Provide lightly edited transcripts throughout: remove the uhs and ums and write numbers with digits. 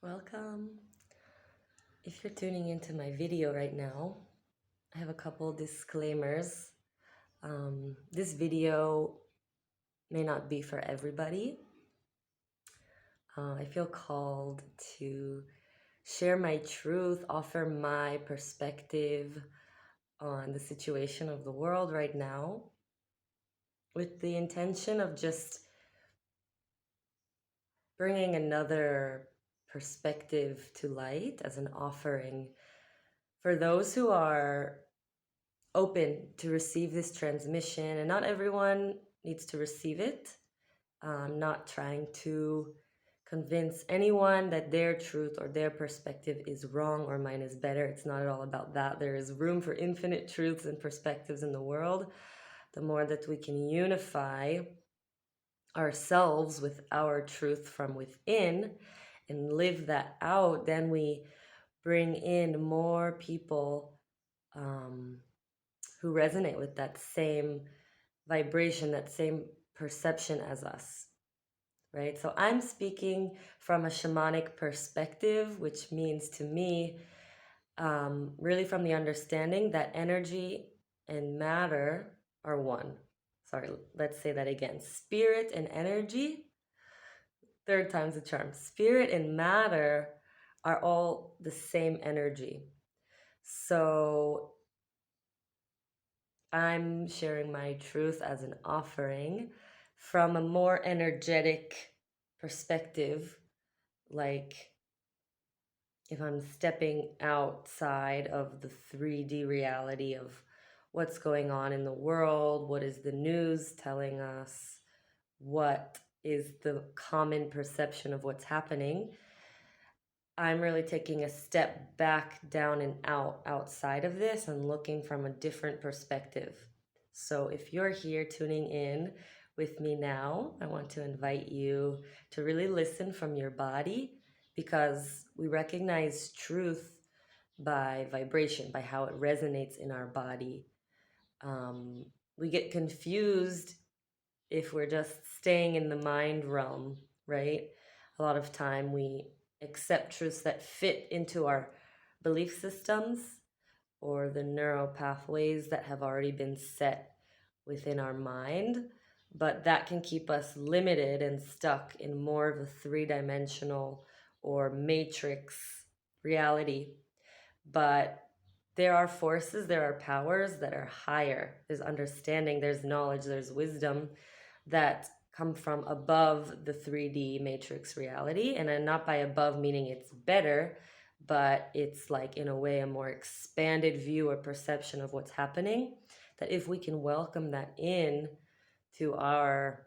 Welcome. If you're tuning into my video right now, I have a couple disclaimers. This video may not be for everybody. I feel called to share my truth, offer my perspective on the situation of the world right now, with the intention of just bringing another perspective to light as an offering for those who are open to receive this transmission, and not everyone needs to receive it. I'm not trying to convince anyone that their truth or their perspective is wrong or mine is better. It's not at all about that. There is room for infinite truths and perspectives in the world. The more that we can unify ourselves with our truth from within and live that out, then we bring in more people who resonate with that same vibration, that same perception as us, right? So I'm speaking from a shamanic perspective, which means to me, really from the understanding that energy and matter are one. Sorry, let's say that again. Spirit and energy, third time's the charm. Spirit and matter are all the same energy. So I'm sharing my truth as an offering from a more energetic perspective, like if I'm stepping outside of the 3D reality of what's going on in the world, what is the news telling us, what is the common perception of what's happening. I'm really taking a step back down and outside of this and looking from a different perspective. So if you're here tuning in with me now, I want to invite you to really listen from your body, because we recognize truth by vibration, by how it resonates in our body. We get confused if we're just staying in the mind realm, right? A lot of time we accept truths that fit into our belief systems or the neural pathways that have already been set within our mind, but that can keep us limited and stuck in more of a three-dimensional or matrix reality. But there are forces, there are powers that are higher. There's understanding, there's knowledge, there's wisdom that come from above the 3D matrix reality. And not by above meaning it's better, but it's like, in a way, a more expanded view or perception of what's happening. That if we can welcome that in to our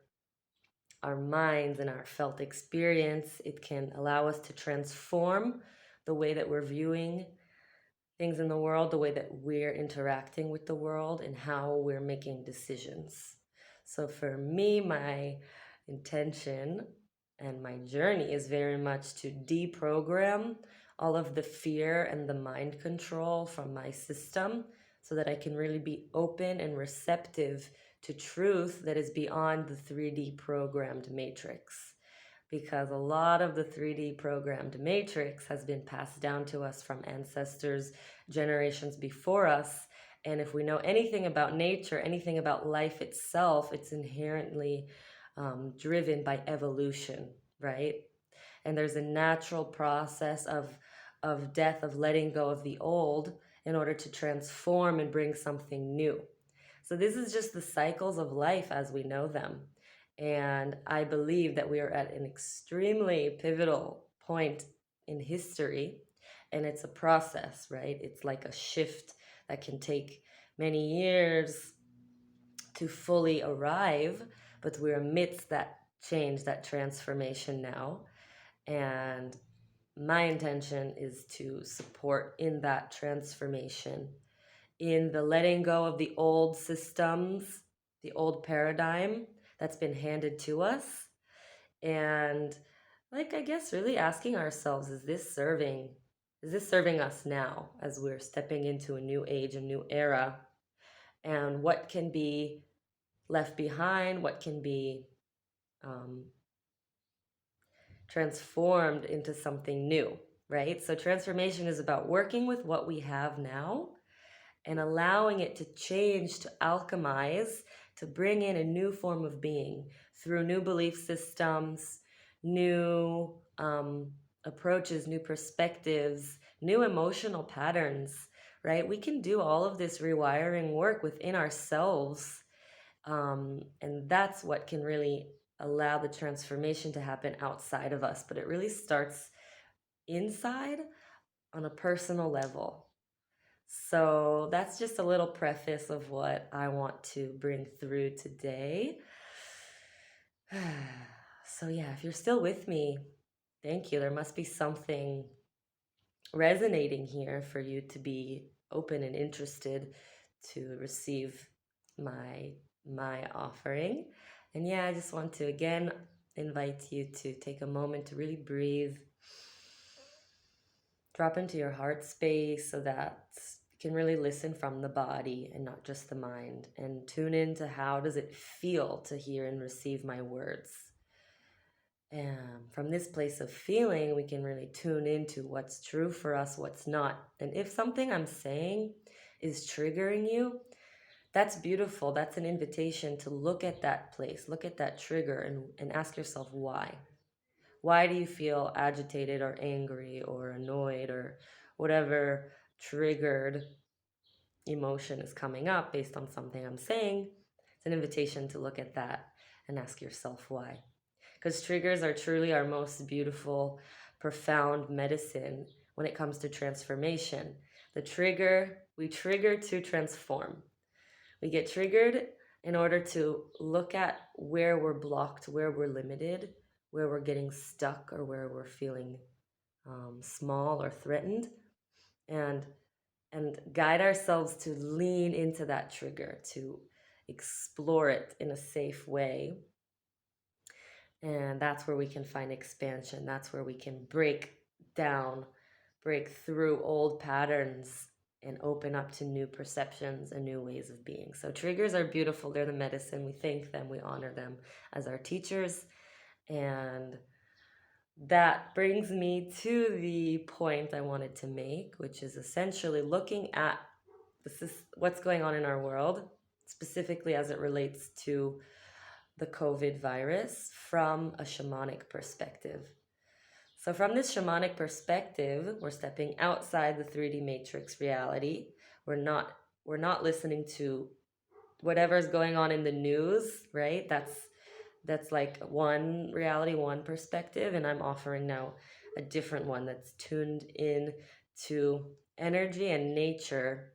minds and our felt experience, it can allow us to transform the way that we're viewing things in the world, the way that we're interacting with the world, and how we're making decisions. So for me, my intention and my journey is very much to deprogram all of the fear and the mind control from my system, so that I can really be open and receptive to truth that is beyond the 3D programmed matrix. Because a lot of the 3D programmed matrix has been passed down to us from ancestors, generations before us. And if we know anything about nature, anything about life itself, it's inherently driven by evolution, right? And there's a natural process of death, of letting go of the old in order to transform and bring something new. So this is just the cycles of life as we know them. And I believe that we are at an extremely pivotal point in history, and it's a process, right? It's like a shift that can take many years to fully arrive, but we're amidst that change, that transformation now. And my intention is to support in that transformation, in the letting go of the old systems, the old paradigm that's been handed to us. And like, I guess really asking ourselves, is this serving us now as we're stepping into a new age, a new era? And what can be left behind? What can be transformed into something new, right? So transformation is about working with what we have now and allowing it to change, to alchemize, to bring in a new form of being through new belief systems, new approaches, new perspectives, new emotional patterns, right? We can do all of this rewiring work within ourselves. And that's what can really allow the transformation to happen outside of us. But it really starts inside on a personal level. So that's just a little preface of what I want to bring through today. So, yeah, if you're still with me, thank you. There must be something resonating here for you to be open and interested to receive my offering. And yeah, I just want to again invite you to take a moment to really breathe, drop into your heart space so that you can really listen from the body and not just the mind, and tune into how does it feel to hear and receive my words. And from this place of feeling, we can really tune into what's true for us, what's not. And if something I'm saying is triggering you, that's beautiful. That's an invitation to look at that place, look at that trigger, and ask yourself why. Why do you feel agitated or angry or annoyed or whatever triggered emotion is coming up based on something I'm saying? It's an invitation to look at that and ask yourself why. Because triggers are truly our most beautiful, profound medicine when it comes to transformation. We trigger to transform. We get triggered in order to look at where we're blocked, where we're limited, where we're getting stuck, or where we're feeling small or threatened, and guide ourselves to lean into that trigger, to explore it in a safe way. And that's where we can find expansion. That's where we can break through old patterns and open up to new perceptions and new ways of being. So triggers are beautiful. They're the medicine. We thank them. We honor them as our teachers. And that brings me to the point I wanted to make, which is essentially looking at what's going on in our world, specifically as it relates to the COVID virus from a shamanic perspective. So from this shamanic perspective, we're stepping outside the 3D matrix reality. We're not listening to whatever's going on in the news, right? That's like one reality, one perspective, and I'm offering now a different one that's tuned in to energy and nature.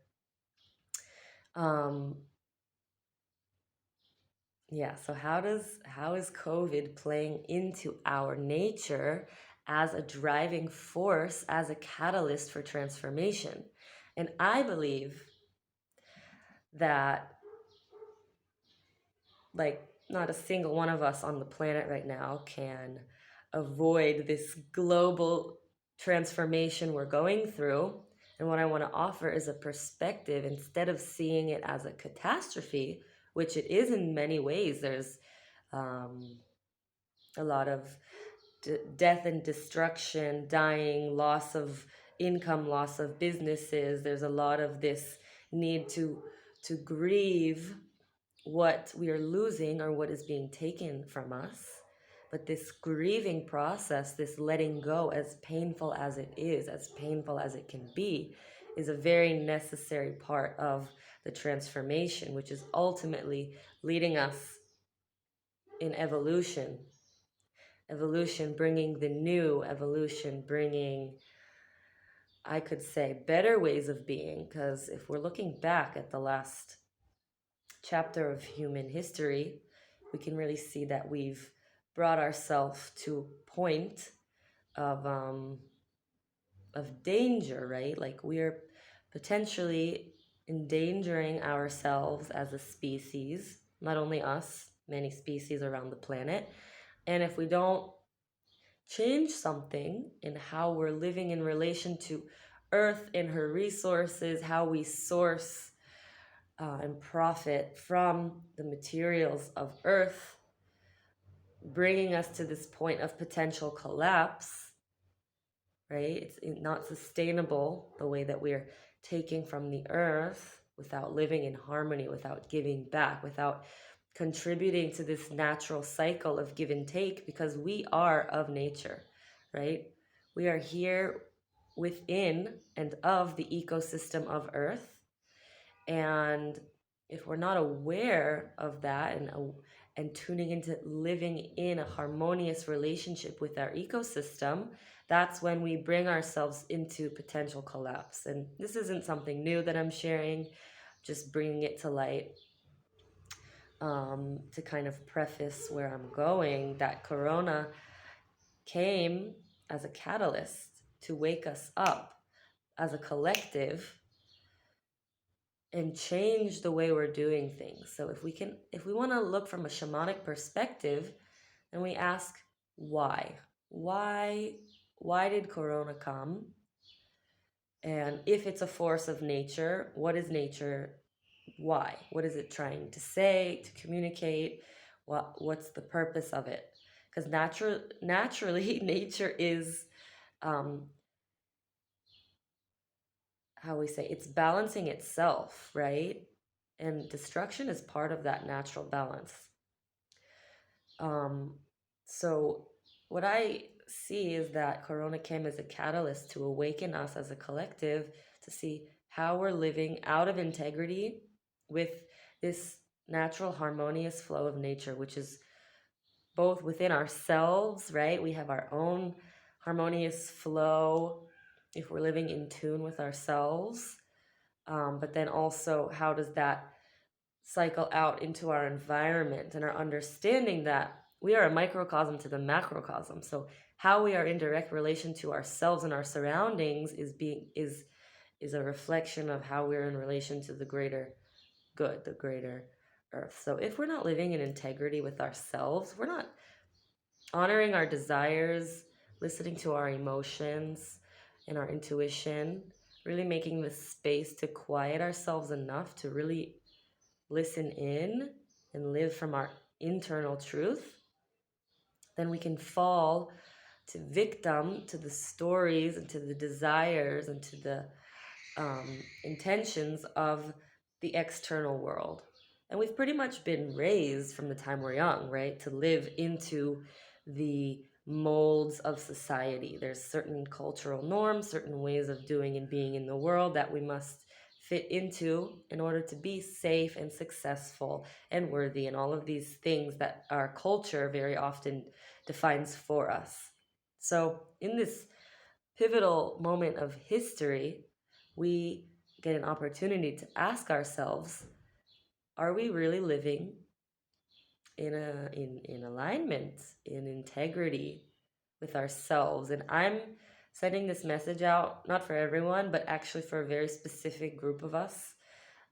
So how is COVID playing into our nature as a driving force, as a catalyst for transformation? And I believe that, like, not a single one of us on the planet right now can avoid this global transformation we're going through. And what I want to offer is a perspective, instead of seeing it as a catastrophe, which it is in many ways. There's a lot of death and destruction, dying, loss of income, loss of businesses. There's a lot of this need to grieve what we are losing or what is being taken from us. But this grieving process, this letting go, as painful as it is, as painful as it can be, is a very necessary part of the transformation, which is ultimately leading us in evolution. Evolution bringing the new, evolution bringing, I could say, better ways of being. Because if we're looking back at the last chapter of human history, we can really see that we've brought ourselves to a point of danger, right? Like we're potentially endangering ourselves as a species, not only us, many species around the planet. And if we don't change something in how we're living in relation to Earth and her resources, how we source and profit from the materials of Earth, bringing us to this point of potential collapse, right? It's not sustainable the way that we're taking from the earth without living in harmony, without giving back, without contributing to this natural cycle of give and take, because we are of nature, right? We are here within and of the ecosystem of earth. And if we're not aware of that and tuning into living in a harmonious relationship with our ecosystem, that's when we bring ourselves into potential collapse. And this isn't something new that I'm sharing, just bringing it to light, to kind of preface where I'm going, that Corona came as a catalyst to wake us up as a collective and change the way we're doing things. So if we want to look from a shamanic perspective, then we ask why? Why why did Corona come? And if it's a force of nature, what is nature? Why? What is it trying to say, to communicate? What's the purpose of it? Because naturally nature is, um, how we say, it's balancing itself, right? And destruction is part of that natural balance. Um, so what I see is that Corona came as a catalyst to awaken us as a collective to see how we're living out of integrity with this natural harmonious flow of nature, which is both within ourselves, right? We have our own harmonious flow if we're living in tune with ourselves. But then also, how does that cycle out into our environment and our understanding that we are a microcosm to the macrocosm. So how we are in direct relation to ourselves and our surroundings is a reflection of how we're in relation to the greater good, the greater earth. So if we're not living in integrity with ourselves, we're not honoring our desires, listening to our emotions and our intuition, really making the space to quiet ourselves enough to really listen in and live from our internal truth, then we can fall to victim to the stories and to the desires and to the intentions of the external world. And we've pretty much been raised from the time we're young, right, to live into the molds of society. There's certain cultural norms, certain ways of doing and being in the world that we must fit into in order to be safe and successful and worthy, and all of these things that our culture very often defines for us. So, in this pivotal moment of history, we get an opportunity to ask ourselves, are we really living in alignment, in integrity with ourselves? And I'm sending this message out not for everyone, but actually for a very specific group of us,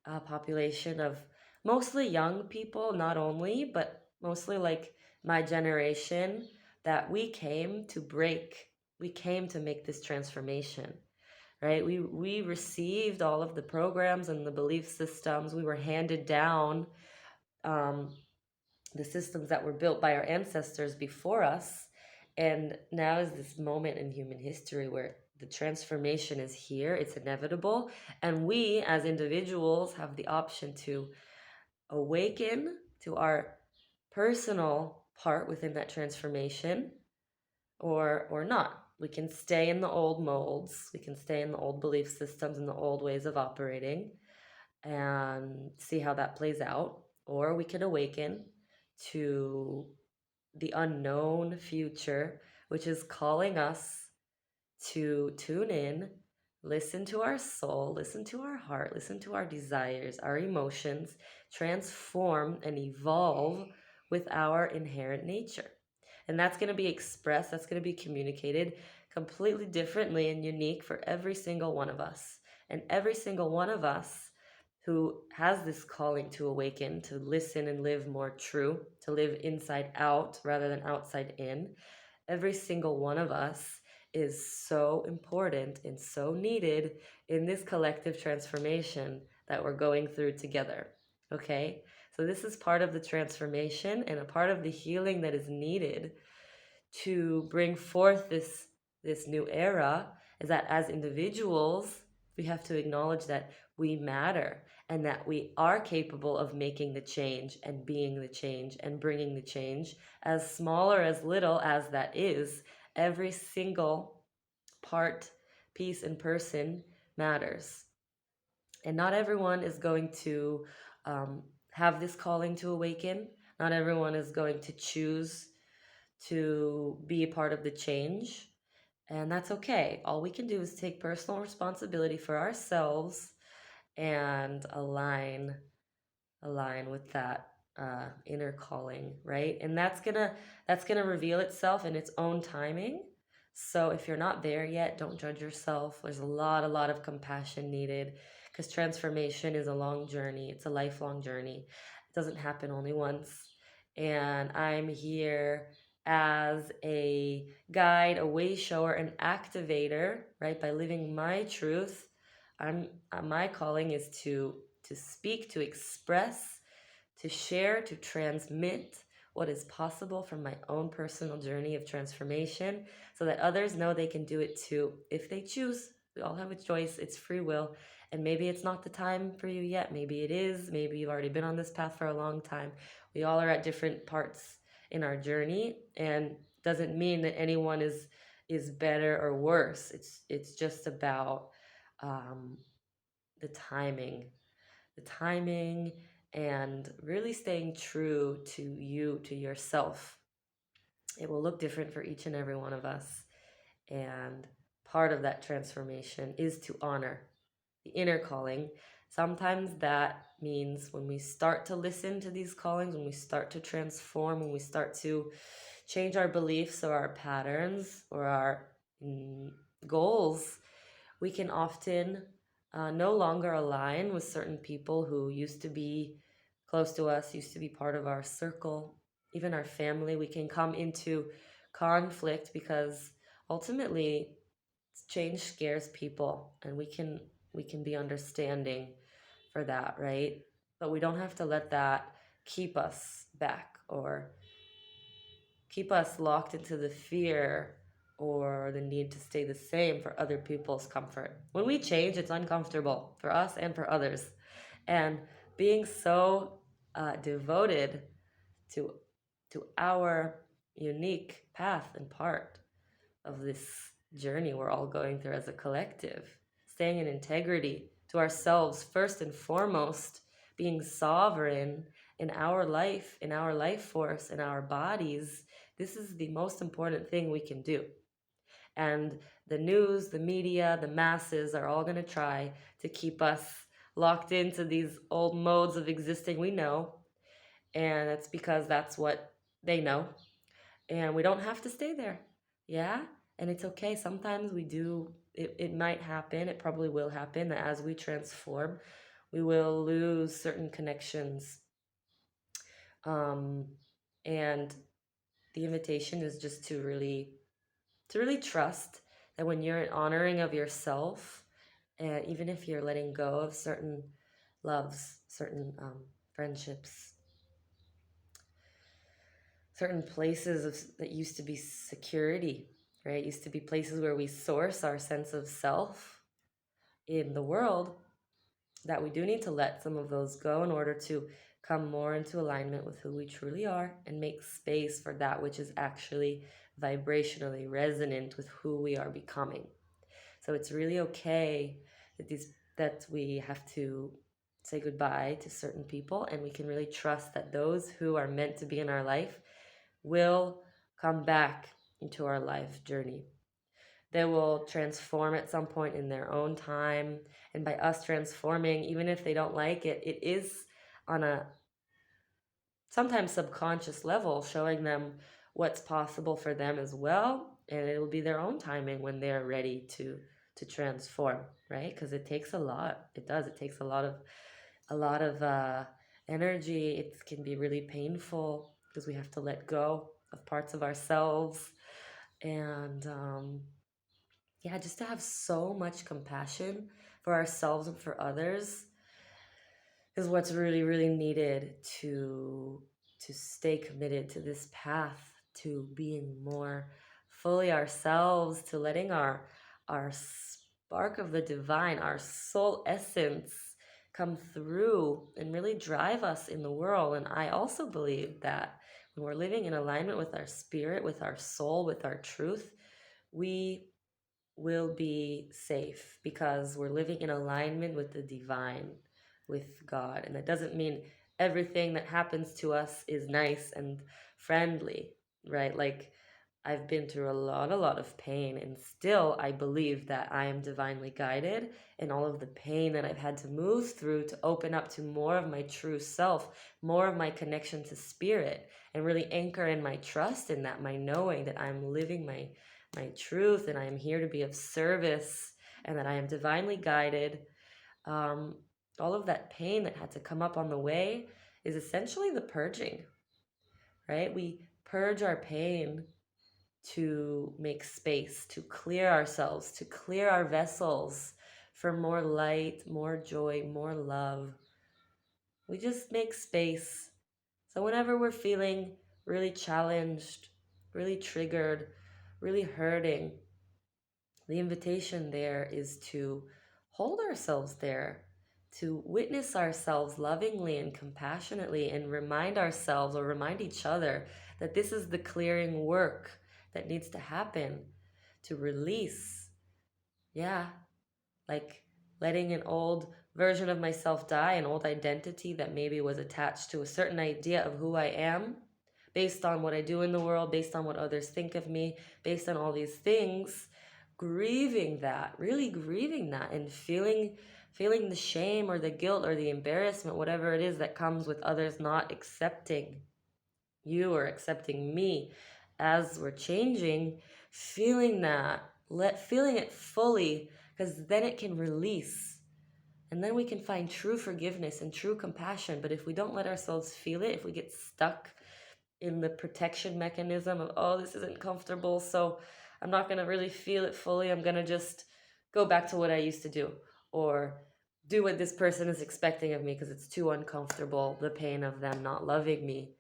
a population of mostly young people, not only, but mostly like my generation, that we came to break, we came to make this transformation, right? We received all of the programs and the belief systems. We were handed down, um, the systems that were built by our ancestors before us. And now is this moment in human history where the transformation is here, it's inevitable. And we as individuals have the option to awaken to our personal part within that transformation, or not. We can stay in the old molds, we can stay in the old belief systems and the old ways of operating and see how that plays out, or we can awaken to the unknown future, which is calling us to tune in, listen to our soul, listen to our heart, listen to our desires, our emotions, transform and evolve with our inherent nature. And that's going to be expressed, that's going to be communicated completely differently and unique for every single one of us. And every single one of us who has this calling to awaken, to listen and live more true, to live inside out rather than outside in, every single one of us is so important and so needed in this collective transformation that we're going through together. Okay? So this is part of the transformation and a part of the healing that is needed to bring forth this new era, is that as individuals, we have to acknowledge that we matter and that we are capable of making the change and being the change and bringing the change, as small or as little as that is. Every single part, piece, and person matters. And not everyone is going to have this calling to awaken. Not everyone is going to choose to be a part of the change. And that's okay. All we can do is take personal responsibility for ourselves and align with that inner calling, right? And that's gonna reveal itself in its own timing. So if you're not there yet, don't judge yourself. There's a lot of compassion needed, because transformation is a long journey. It's a lifelong journey. It doesn't happen only once. And I'm here as a guide, a way shower, an activator, right? By living my truth, I'm my calling is to speak, to express, to share, to transmit what is possible from my own personal journey of transformation, so that others know they can do it too if they choose. We all have a choice, it's free will. And maybe it's not the time for you yet. Maybe it is. Maybe you've already been on this path for a long time. We all are at different parts in our journey, and doesn't mean that anyone is better or worse. It's just about um, the timing, and really staying true to you, to yourself. It will look different for each and every one of us. And part of that transformation is to honor the inner calling. Sometimes that means when we start to listen to these callings, when we start to transform, when we start to change our beliefs or our patterns or our goals, we can often no longer align with certain people who used to be close to us, used to be part of our circle, even our family. We can come into conflict because ultimately change scares people, and we can be understanding for that, right? But we don't have to let that keep us back or keep us locked into the fear or the need to stay the same for other people's comfort. When we change, it's uncomfortable for us and for others. And being so devoted to our unique path and part of this journey we're all going through as a collective, staying in integrity to ourselves first and foremost, being sovereign in our life force, in our bodies. This is the most important thing we can do. And the news, the media, the masses are all going to try to keep us locked into these old modes of existing we know. And it's because that's what they know. And we don't have to stay there. Yeah? And it's okay. Sometimes we do, it might happen, it probably will happen, that as we transform, we will lose certain connections. Um, and the invitation is just to really trust that when you're honoring of yourself, and even if you're letting go of certain loves, certain friendships, certain places that used to be security, right? Used to be places where we source our sense of self in the world, that we do need to let some of those go in order to come more into alignment with who we truly are and make space for that which is actually vibrationally resonant with who we are becoming. So it's really okay that we have to say goodbye to certain people, and we can really trust that those who are meant to be in our life will come back into our life journey. They will transform at some point in their own time. And by us transforming, even if they don't like it, it is on a sometimes subconscious level showing them what's possible for them as well. And it'll be their own timing when they're ready to transform, right? Because it takes a lot. It does. It takes a lot of energy. It can be really painful because we have to let go of parts of ourselves. And yeah, just to have so much compassion for ourselves and for others, is what's really, really needed to stay committed to this path, to being more fully ourselves, to letting our spark of the divine, our soul essence come through and really drive us in the world. And I also believe that when we're living in alignment with our spirit, with our soul, with our truth, we will be safe because we're living in alignment with the divine, with God. And that doesn't mean everything that happens to us is nice and friendly, right? Like, I've been through a lot of pain, and still I believe that I am divinely guided, and all of the pain that I've had to move through to open up to more of my true self, more of my connection to spirit, and really anchor in my trust in that, my knowing that I'm living my truth and I am here to be of service and that I am divinely guided. Um, all of that pain that had to come up on the way is essentially the purging, right? We purge our pain to make space, to clear ourselves, to clear our vessels for more light, more joy, more love. We just make space. So whenever we're feeling really challenged, really triggered, really hurting, the invitation there is to hold ourselves there, to witness ourselves lovingly and compassionately, and remind ourselves or remind each other that this is the clearing work that needs to happen to release. Yeah, like letting an old version of myself die, an old identity that maybe was attached to a certain idea of who I am, based on what I do in the world, based on what others think of me, based on all these things, grieving that, really grieving that, and feeling the shame or the guilt or the embarrassment, whatever it is that comes with others not accepting you or accepting me as we're changing, feeling that, feeling it fully, because then it can release. And then we can find true forgiveness and true compassion. But if we don't let ourselves feel it, if we get stuck in the protection mechanism of, oh, this isn't comfortable, so I'm not going to really feel it fully, I'm going to just go back to what I used to do, or do what this person is expecting of me because it's too uncomfortable, the pain of them not loving me.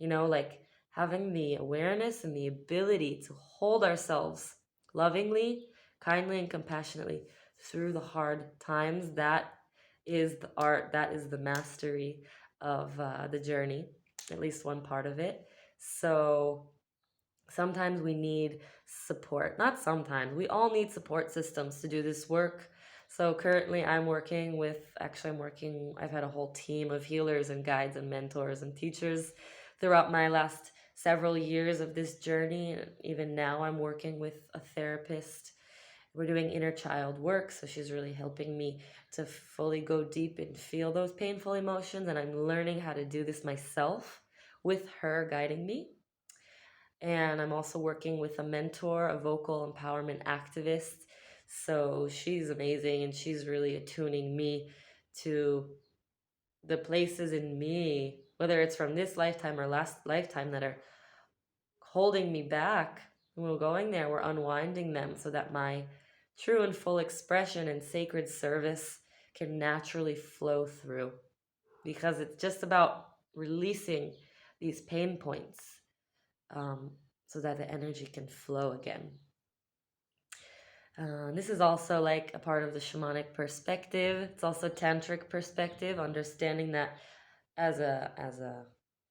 Like having the awareness and the ability to hold ourselves lovingly, kindly, and compassionately through the hard times, that is the art, that is the mastery of the journey, at least one part of it. So sometimes we need support. Not sometimes, we all need support systems to do this work. So currently I've had a whole team of healers and guides and mentors and teachers throughout my last several years of this journey. Even now I'm working with a therapist. We're doing inner child work, so she's really helping me to fully go deep and feel those painful emotions, and I'm learning how to do this myself with her guiding me. And I'm also working with a mentor, a vocal empowerment activist. So she's amazing, and she's really attuning me to the places in me, whether it's from this lifetime or last lifetime, that are holding me back. And we're going there, we're unwinding them so that my true and full expression and sacred service can naturally flow through. Because it's just about releasing these pain points, so that the energy can flow again. This is also like a part of the shamanic perspective. It's also tantric perspective, understanding that as a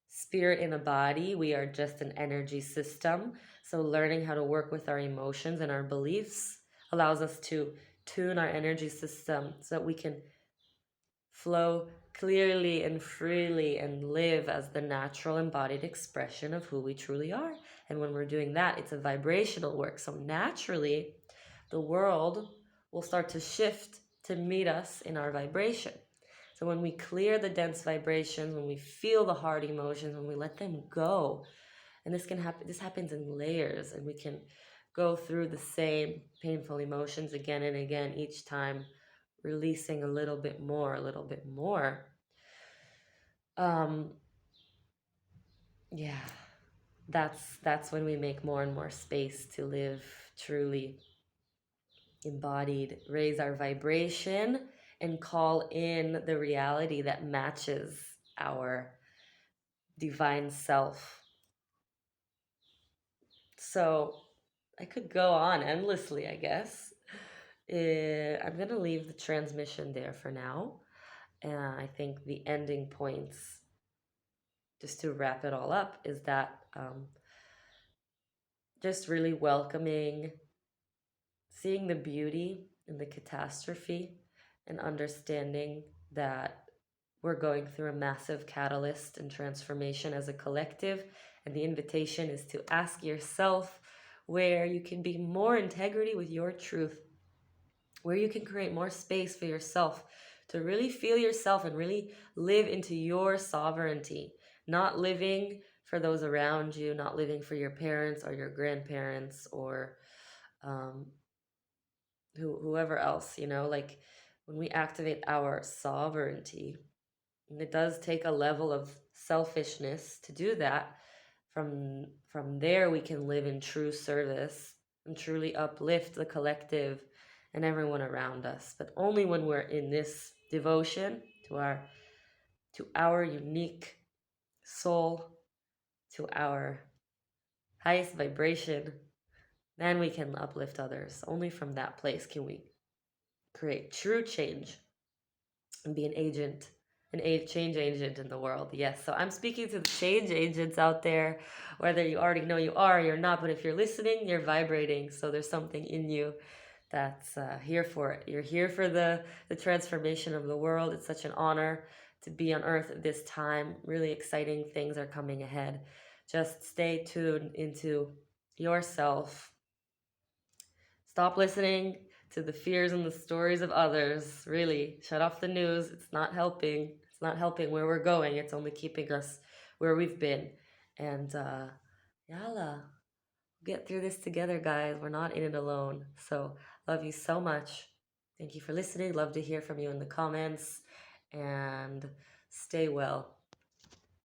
spirit in a body, we are just an energy system. So learning how to work with our emotions and our beliefs allows us to tune our energy system so that we can flow clearly and freely and live as the natural embodied expression of who we truly are. And when we're doing that, it's a vibrational work. So naturally, the world will start to shift to meet us in our vibration. So when we clear the dense vibrations, when we feel the hard emotions, when we let them go, and this happens in layers, and we can go through the same painful emotions again and again, each time releasing a little bit more, a little bit more. Um, yeah, that's when we make more and more space to live truly embodied, raise our vibration, and call in the reality that matches our divine self. So I could go on endlessly, I guess. I'm going to leave the transmission there for now. And I think the ending points, just to wrap it all up, is that just really welcoming, seeing the beauty in the catastrophe, and understanding that we're going through a massive catalyst and transformation as a collective. And the invitation is to ask yourself where you can be more integrity with your truth, where you can create more space for yourself to really feel yourself and really live into your sovereignty, not living for those around you, not living for your parents or your grandparents or um, whoever else, like when we activate our sovereignty, and it does take a level of selfishness to do that. From there, we can live in true service and truly uplift the collective and everyone around us. But only when we're in this devotion to our unique soul, to our highest vibration, then we can uplift others. Only from that place can we create true change and be an agent, change agent in the world. Yes, so I'm speaking to the change agents out there, whether you already know you are or you're not, but if you're listening, you're vibrating. So there's something in you that's here for it. You're here for the transformation of the world. It's such an honor to be on earth at this time. Really exciting things are coming ahead. Just stay tuned into yourself. Stop listening to the fears and the stories of others. Really, shut off the news. It's not helping. It's not helping where we're going. It's only keeping us where we've been. And yalla, get through this together, guys. We're not in it alone. So, love you so much. Thank you for listening. Love to hear from you in the comments. And stay well.